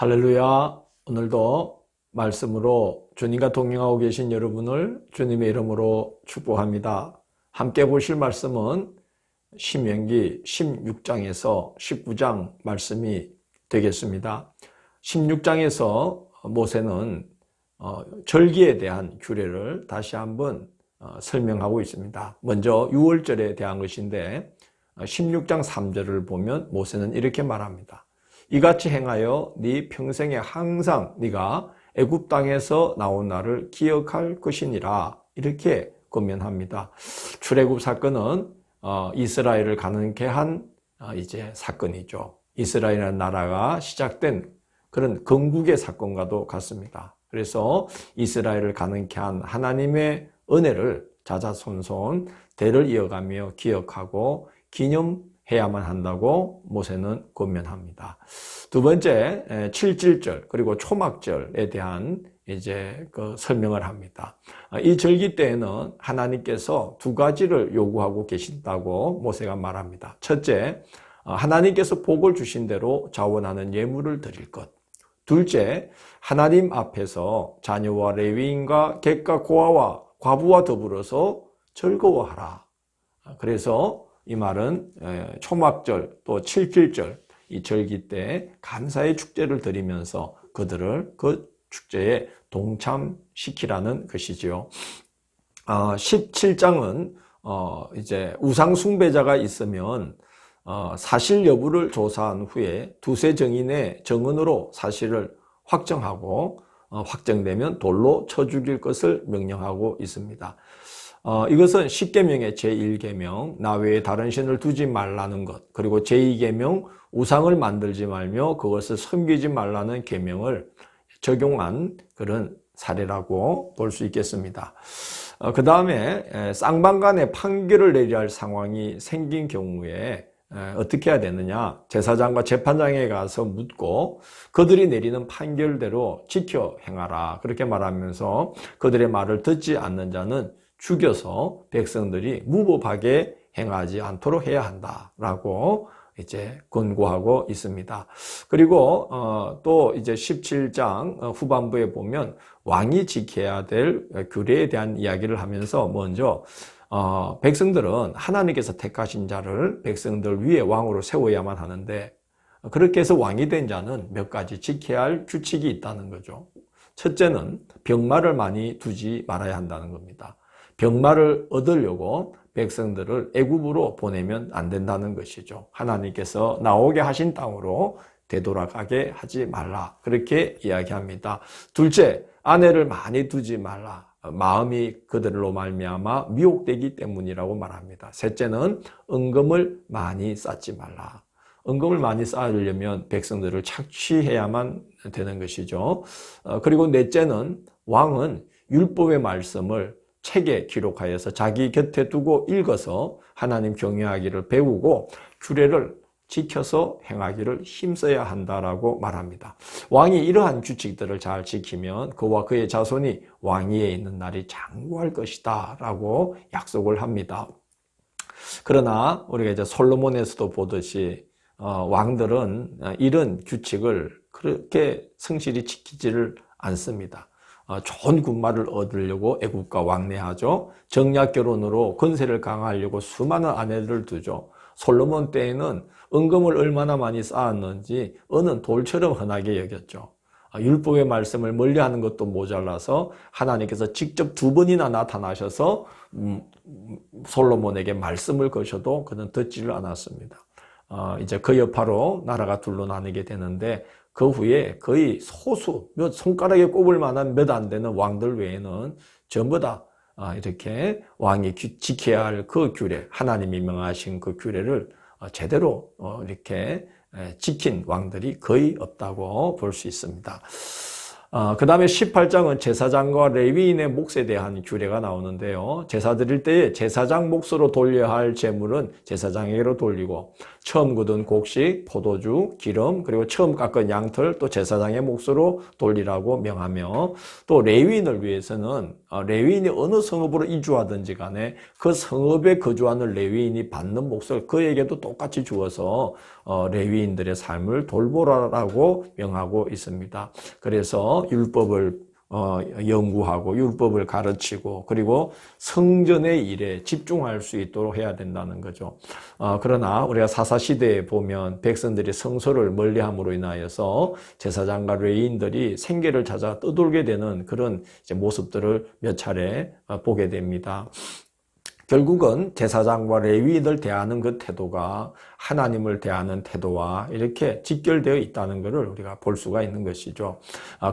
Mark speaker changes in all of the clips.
Speaker 1: 할렐루야. 오늘도 말씀으로 주님과 동행하고 계신 여러분을 주님의 이름으로 축복합니다. 함께 보실 말씀은 신명기 16장에서 19장 말씀이 되겠습니다. 16장에서 모세는 절기에 대한 규례를 다시 한번 설명하고 있습니다. 먼저 6월절에 대한 것인데 16장 3절을 보면 모세는 이렇게 말합니다. 이같이 행하여 네 평생에 항상 네가 애굽 땅에서 나온 날을 기억할 것이니라. 이렇게 권면합니다. 출애굽 사건은 이스라엘을 가난케 한 이제 사건이죠. 이스라엘이라는 나라가 시작된 그런 건국의 사건과도 같습니다. 그래서 이스라엘을 가난케 한 하나님의 은혜를 자자손손 대를 이어가며 기억하고 기념해야만 한다고 모세는 권면합니다. 두 번째, 7.7절 그리고 초막절에 대한 이제 설명을 합니다. 이 절기 때에는 하나님께서 두 가지를 요구하고 계신다고 모세가 말합니다. 첫째, 하나님께서 복을 주신 대로 자원하는 예물을 드릴 것. 둘째, 하나님 앞에서 자녀와 레위인과 객과 고아와 과부와 더불어서 즐거워하라. 그래서 이 말은 초막절 또 7.7절 이 절기 때 감사의 축제를 드리면서 그들을 그 축제에 동참시키라는 것이지요. 17장은 이제 우상 숭배자가 있으면 사실 여부를 조사한 후에 두세 정인의 정언으로 사실을 확정하고 확정되면 돌로 쳐 죽일 것을 명령하고 있습니다. 이것은 10계명의 제1계명 나 외에 다른 신을 두지 말라는 것, 그리고 제2계명 우상을 만들지 말며 그것을 섬기지 말라는 계명을 적용한 그런 사례라고 볼 수 있겠습니다. 그 다음에 쌍방간에 판결을 내려야 할 상황이 생긴 경우에 어떻게 해야 되느냐, 제사장과 재판장에 가서 묻고 그들이 내리는 판결대로 지켜 행하라 그렇게 말하면서 그들의 말을 듣지 않는 자는 죽여서 백성들이 무법하게 행하지 않도록 해야 한다라고 이제 권고하고 있습니다. 그리고 또 이제 17장 후반부에 보면 왕이 지켜야 될 규례에 대한 이야기를 하면서 먼저 백성들은 하나님께서 택하신 자를 백성들 위에 왕으로 세워야만 하는데 그렇게 해서 왕이 된 자는 몇 가지 지켜야 할 규칙이 있다는 거죠. 첫째는 병마를 많이 두지 말아야 한다는 겁니다. 병마를 얻으려고 백성들을 애굽으로 보내면 안 된다는 것이죠. 하나님께서 나오게 하신 땅으로 되돌아가게 하지 말라 그렇게 이야기합니다. 둘째, 아내를 많이 두지 말라. 마음이 그들로 말미암아 미혹되기 때문이라고 말합니다. 셋째는 은금을 많이 쌓지 말라. 은금을 많이 쌓으려면 백성들을 착취해야만 되는 것이죠. 그리고 넷째는 왕은 율법의 말씀을 책에 기록하여서 자기 곁에 두고 읽어서 하나님 경외하기를 배우고 규례를 지켜서 행하기를 힘써야 한다라고 말합니다. 왕이 이러한 규칙들을 잘 지키면 그와 그의 자손이 왕위에 있는 날이 장구할 것이다 라고 약속을 합니다. 그러나 우리가 이제 솔로몬에서도 보듯이 왕들은 이런 규칙을 그렇게 성실히 지키지를 않습니다. 좋은 군마를 얻으려고 애국과 왕래하죠. 정략 결혼으로 권세를 강화하려고 수많은 아내들을 두죠. 솔로몬 때에는 은금을 얼마나 많이 쌓았는지 은은 돌처럼 흔하게 여겼죠. 율법의 말씀을 멀리하는 것도 모자라서 하나님께서 직접 두 번이나 나타나셔서 솔로몬에게 말씀을 거셔도 그는 듣지를 않았습니다. 이제 그 여파로 나라가 둘로 나뉘게 되는데 그 후에 거의 소수, 손가락에 꼽을 만한 몇 안 되는 왕들 외에는 전부 다 이렇게 왕이 지켜야 할 그 규례, 하나님이 명하신 그 규례를 제대로 이렇게 지킨 왕들이 거의 없다고 볼 수 있습니다. 그 다음에 18장은 제사장과 레위인의 몫에 대한 규례가 나오는데요. 제사 드릴 때에 제사장 몫으로 돌려야 할 재물은 제사장에게로 돌리고 처음 굳은 곡식, 포도주, 기름, 그리고 처음 깎은 양털, 또 제사장의 몫으로 돌리라고 명하며, 또 레위인을 위해서는 레위인이 어느 성읍으로 이주하든지 간에 그 성읍에 거주하는 레위인이 받는 몫을 그에게도 똑같이 주어서 레위인들의 삶을 돌보라고 명하고 있습니다. 그래서 율법을 연구하고 율법을 가르치고 그리고 성전의 일에 집중할 수 있도록 해야 된다는 거죠. 그러나 우리가 사사시대에 보면 백성들이 성소를 멀리함으로 인하여서 제사장과 레위인들이 생계를 찾아 떠돌게 되는 그런 이제 모습들을 몇 차례 보게 됩니다. 결국은 제사장과 레위인을 대하는 그 태도가 하나님을 대하는 태도와 이렇게 직결되어 있다는 것을 우리가 볼 수가 있는 것이죠.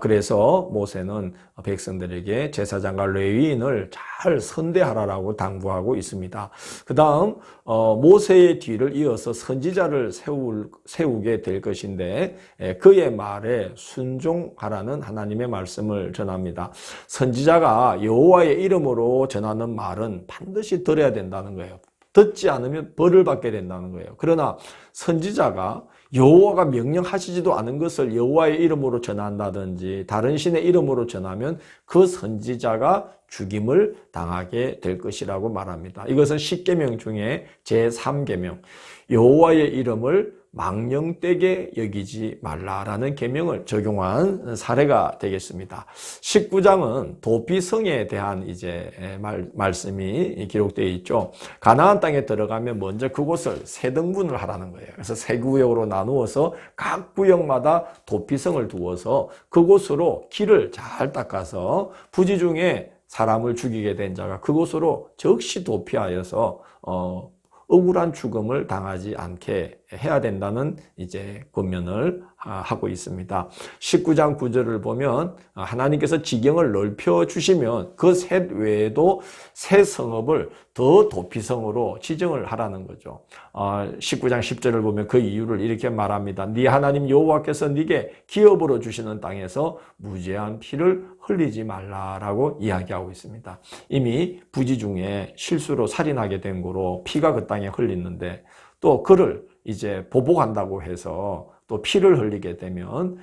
Speaker 1: 그래서 모세는 백성들에게 제사장과 레위인을 잘 선대하라고 당부하고 있습니다. 그 다음 모세의 뒤를 이어서 선지자를 세우게 될 것인데 그의 말에 순종하라는 하나님의 말씀을 전합니다. 선지자가 여호와의 이름으로 전하는 말은 반드시 들어야 된다는 거예요. 듣지 않으면 벌을 받게 된다는 거예요. 그러나 선지자가 여호와가 명령하시지도 않은 것을 여호와의 이름으로 전한다든지 다른 신의 이름으로 전하면 그 선지자가 죽임을 당하게 될 것이라고 말합니다. 이것은 10계명 중에 제3계명, 여호와의 이름을 망령되게 여기지 말라라는 계명을 적용한 사례가 되겠습니다. 19장은 도피성에 대한 이제 말씀이 기록되어 있죠. 가나안 땅에 들어가면 먼저 그곳을 세 등분을 하라는 거예요. 그래서 세 구역으로 나누어서 각 구역마다 도피성을 두어서 그곳으로 길을 잘 닦아서 부지 중에 사람을 죽이게 된 자가 그곳으로 즉시 도피하여서 억울한 죽음을 당하지 않게 해야 된다는 이제 권면을 하고 있습니다. 19장 9절을 보면 하나님께서 지경을 넓혀 주시면 그 셋 외에도 새 성읍을 더 도피성으로 지정을 하라는 거죠. 19장 10절을 보면 그 이유를 이렇게 말합니다. 네 하나님 여호와께서 네게 기업으로 주시는 땅에서 무죄한 피를 흘리지 말라라고 이야기하고 있습니다. 이미 부지 중에 실수로 살인하게 된 거로 피가 그 땅에 흘리는데 또 그를 이제 보복한다고 해서 또 피를 흘리게 되면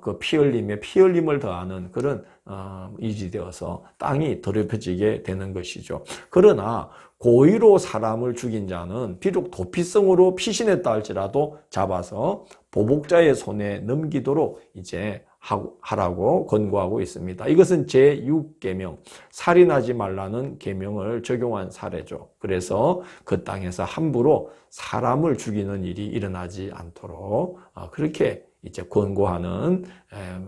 Speaker 1: 그 피 흘림에 피 흘림을 더하는 그런 이지되어서 땅이 더럽혀지게 되는 것이죠. 그러나 고의로 사람을 죽인 자는 비록 도피성으로 피신했다 할지라도 잡아서 보복자의 손에 넘기도록 이제 하라고 권고하고 있습니다. 이것은 제6계명, 살인하지 말라는 계명을 적용한 사례죠. 그래서 그 땅에서 함부로 사람을 죽이는 일이 일어나지 않도록 그렇게 이제 권고하는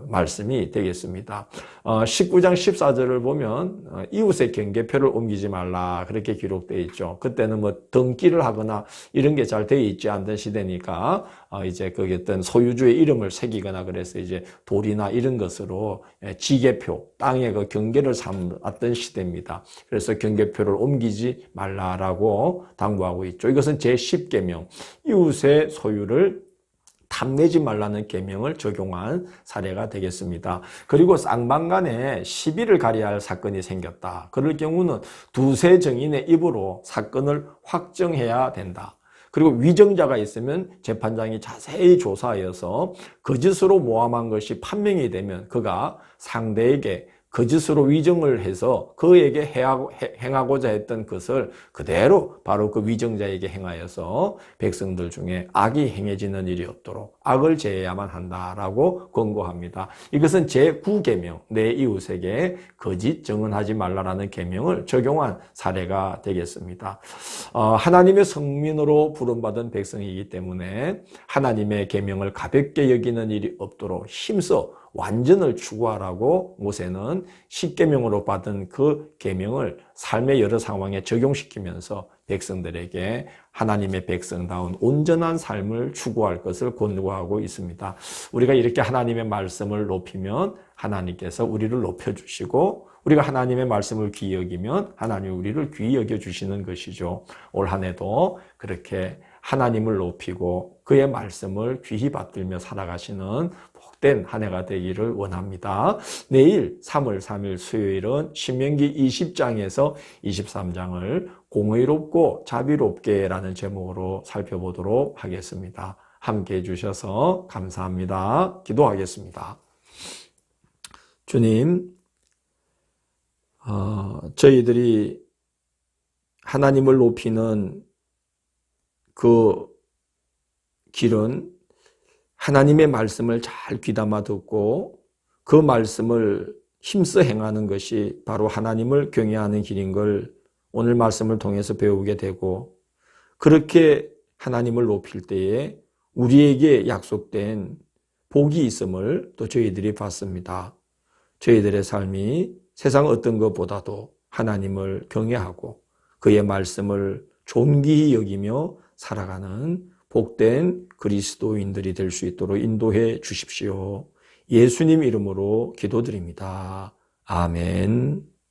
Speaker 1: 말씀이 되겠습니다. 19장 14절을 보면 이웃의 경계표를 옮기지 말라 그렇게 기록되어 있죠. 그때는 뭐 등기를 하거나 이런 게 잘 되어 있지 않던 시대니까 이제 거기 어떤 소유주의 이름을 새기거나 그래서 이제 돌이나 이런 것으로 지계표, 땅의 그 경계를 삼았던 시대입니다. 그래서 경계표를 옮기지 말라라고 당부하고 있죠. 이것은 제10계명, 이웃의 소유를 탐내지 말라는 계명을 적용한 사례가 되겠습니다. 그리고 쌍방간에 시비를 가려야 할 사건이 생겼다. 그럴 경우는 두세 증인의 입으로 사건을 확정해야 된다. 그리고 위정자가 있으면 재판장이 자세히 조사하여서 거짓으로 모함한 것이 판명이 되면 그가 상대에게 거짓으로 위정을 해서 그에게 행하고자 했던 것을 그대로 바로 그 위정자에게 행하여서 백성들 중에 악이 행해지는 일이 없도록 악을 제해야만 한다라고 권고합니다. 이것은 제9계명, 내 이웃에게 거짓 증언하지 말라라는 계명을 적용한 사례가 되겠습니다. 하나님의 성민으로 부름받은 백성이기 때문에 하나님의 계명을 가볍게 여기는 일이 없도록 힘써 완전을 추구하라고 모세는 10계명으로 받은 그 계명을 삶의 여러 상황에 적용시키면서 백성들에게 하나님의 백성다운 온전한 삶을 추구할 것을 권고하고 있습니다. 우리가 이렇게 하나님의 말씀을 높이면 하나님께서 우리를 높여주시고 우리가 하나님의 말씀을 귀히 여기면 하나님이 우리를 귀히 여겨주시는 것이죠. 올 한 해도 그렇게 하나님을 높이고 그의 말씀을 귀히 받들며 살아가시는 복된 한 해가 되기를 원합니다. 내일 3월 3일 수요일은 신명기 20장에서 23장을 공의롭고 자비롭게 라는 제목으로 살펴보도록 하겠습니다. 함께 해주셔서 감사합니다. 기도하겠습니다. 주님, 저희들이 하나님을 높이는 그 길은 하나님의 말씀을 잘 귀담아 듣고 그 말씀을 힘써 행하는 것이 바로 하나님을 경외하는 길인 걸 오늘 말씀을 통해서 배우게 되고, 그렇게 하나님을 높일 때에 우리에게 약속된 복이 있음을 또 저희들이 봤습니다. 저희들의 삶이 세상 어떤 것보다도 하나님을 경외하고 그의 말씀을 존귀히 여기며 살아가는 복된 그리스도인들이 될 수 있도록 인도해 주십시오. 예수님 이름으로 기도드립니다. 아멘.